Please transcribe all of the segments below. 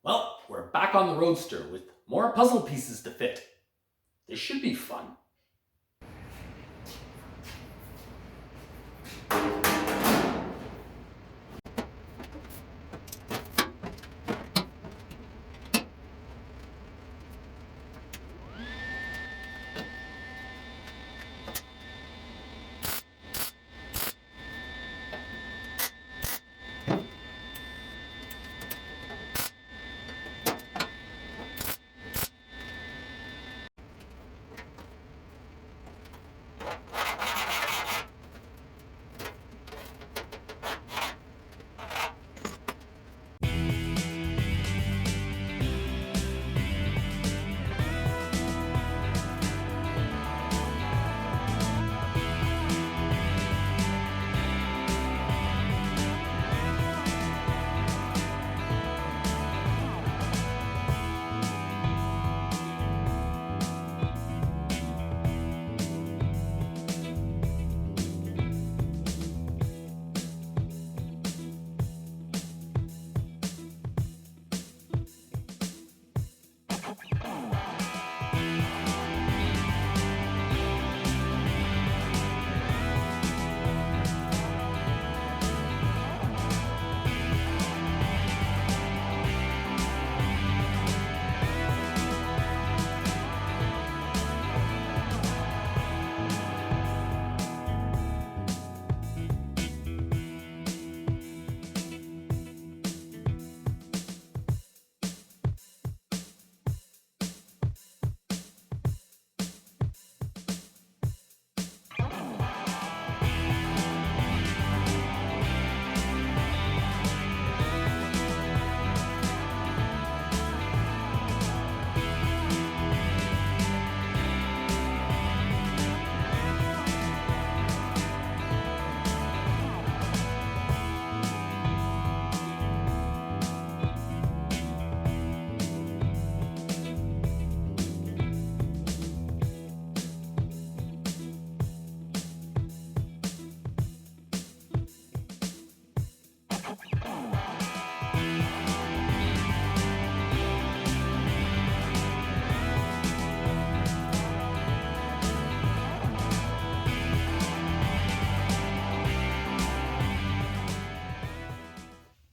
Well, we're back on the roadster with more puzzle pieces to fit. This should be fun.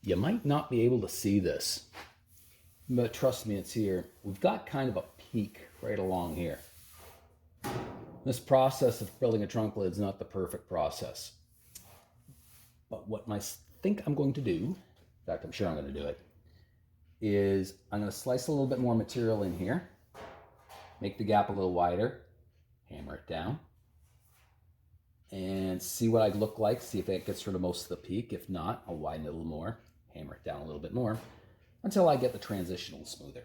You might not be able to see this, but trust me, it's here. We've got kind of a peak right along here. This process of building a trunk lid is not the perfect process. But what I think I'm going to do, in fact, I'm sure I'm going to do it, is I'm going to slice a little bit more material in here, make the gap a little wider, hammer it down, and see what I'd look like, see if that gets rid of most of the peak. If not, I'll widen it a little more, hammer it down a little bit more, until I get the transition a little smoother.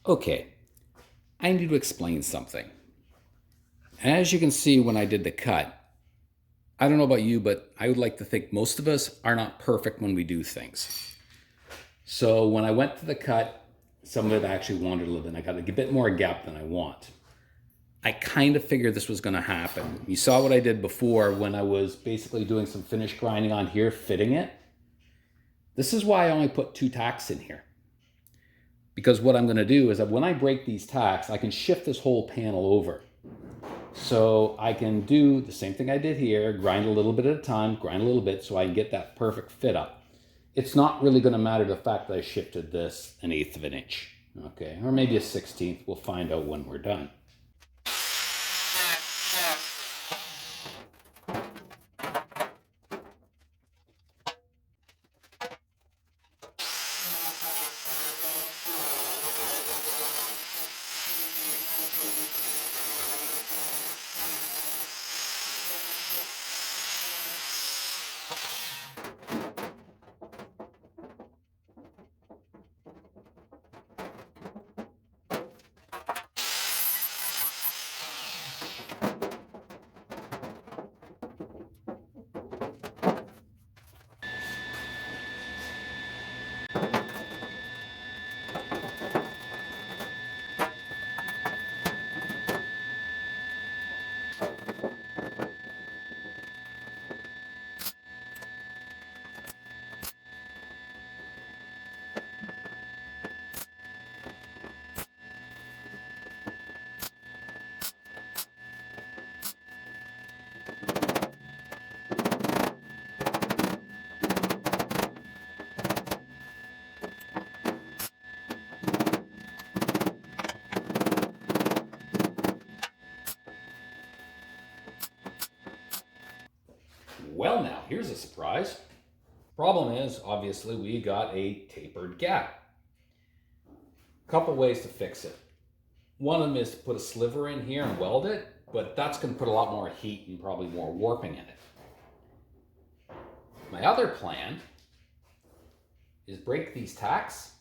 Okay, I need to explain something. As you can see when I did the cut, I don't know about you, but I would like to think most of us are not perfect when we do things. So when I went to the cut, some of it actually wandered a little bit. I got a bit more gap than I want. I kind of figured this was going to happen. You saw what I did before when I was basically doing some finish grinding on here, fitting it. This is why I only put 2 tacks in here. Because what I'm going to do is that when I break these tacks, I can shift this whole panel over. So I can do the same thing I did here, grind a little bit at a time, grind a little bit so I can get that perfect fit up. It's not really going to matter the fact that I shifted this 1/8 of an inch, okay? Or maybe a 1/16. We'll find out when we're done. Well, now, here's a surprise. Problem is, obviously, we got a tapered gap. Couple ways to fix it. One of them is to put a sliver in here and weld it, but that's going to put a lot more heat and probably more warping in it. My other plan is break these tacks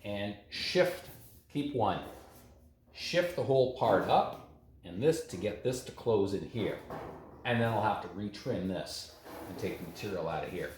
and shift, keep one, shift the whole part up and this to get this to close in here. And then I'll have to retrim this and take the material out of here.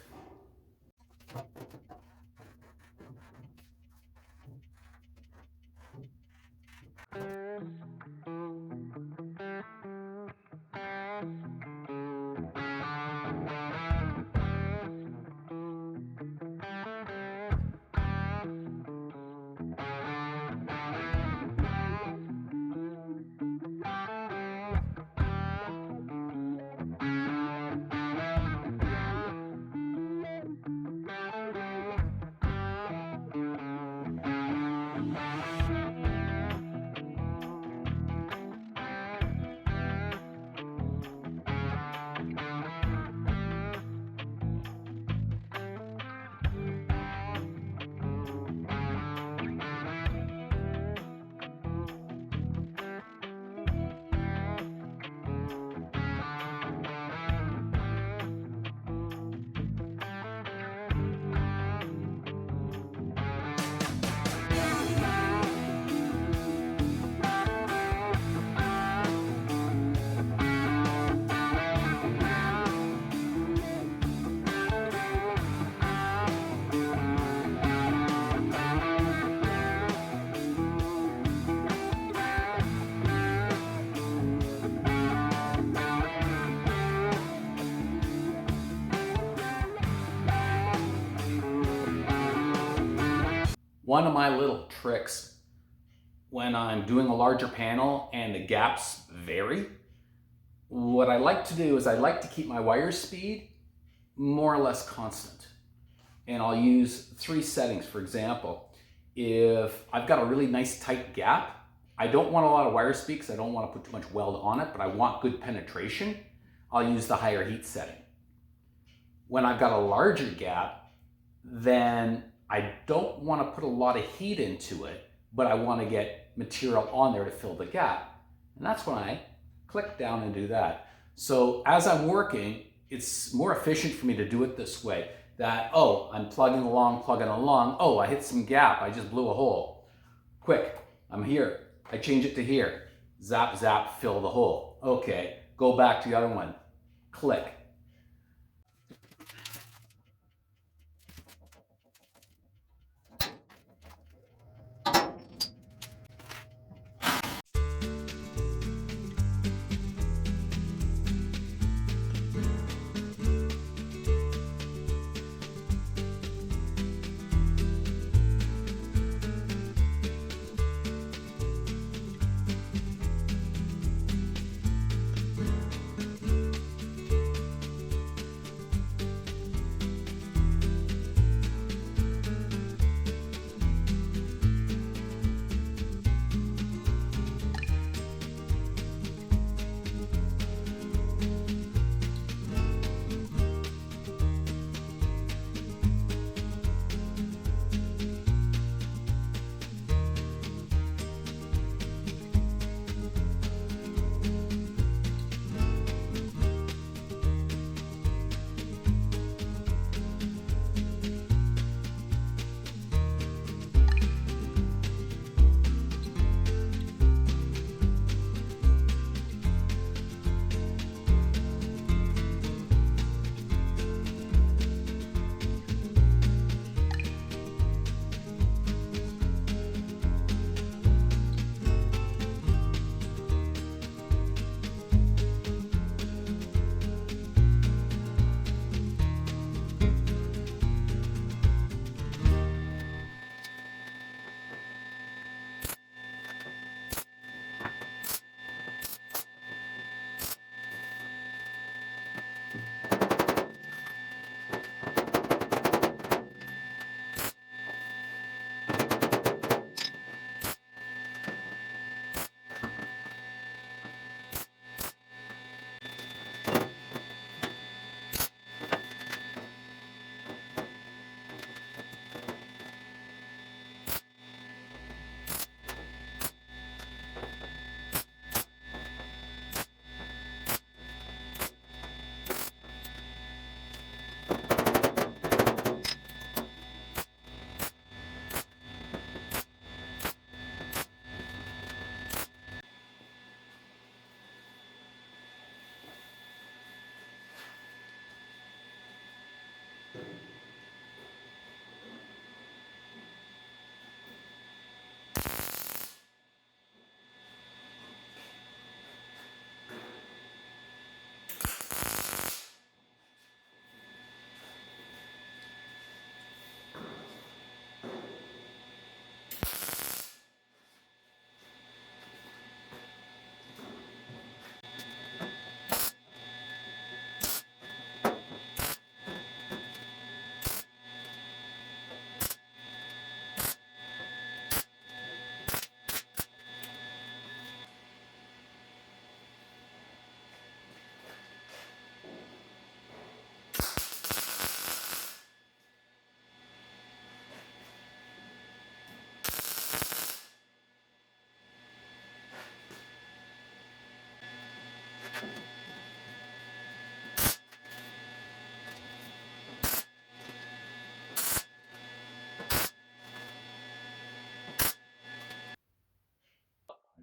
One of my little tricks when I'm doing a larger panel and the gaps vary, what I like to do is I like to keep my wire speed more or less constant. And I'll use 3 settings. For example, if I've got a really nice tight gap, I don't want a lot of wire speed because I don't want to put too much weld on it, but I want good penetration, I'll use the higher heat setting. When I've got a larger gap, then I don't want to put a lot of heat into it, but I want to get material on there to fill the gap. And that's when I click down and do that. So as I'm working, it's more efficient for me to do it this way. That, oh, I'm plugging along, oh, I hit some gap, I just blew a hole. Quick, I'm here, I change it to here. Zap, zap, fill the hole. Okay, go back to the other one, click.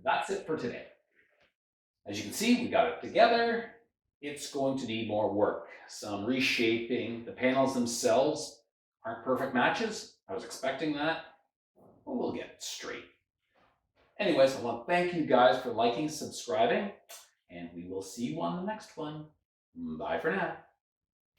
That's it for today. As you can see, we got it together. It's going to need more work. Some reshaping. The panels themselves aren't perfect matches. I was expecting that, but we'll get it straight. Anyways, I want to thank you guys for liking, subscribing, and we will see you on the next one. Bye for now.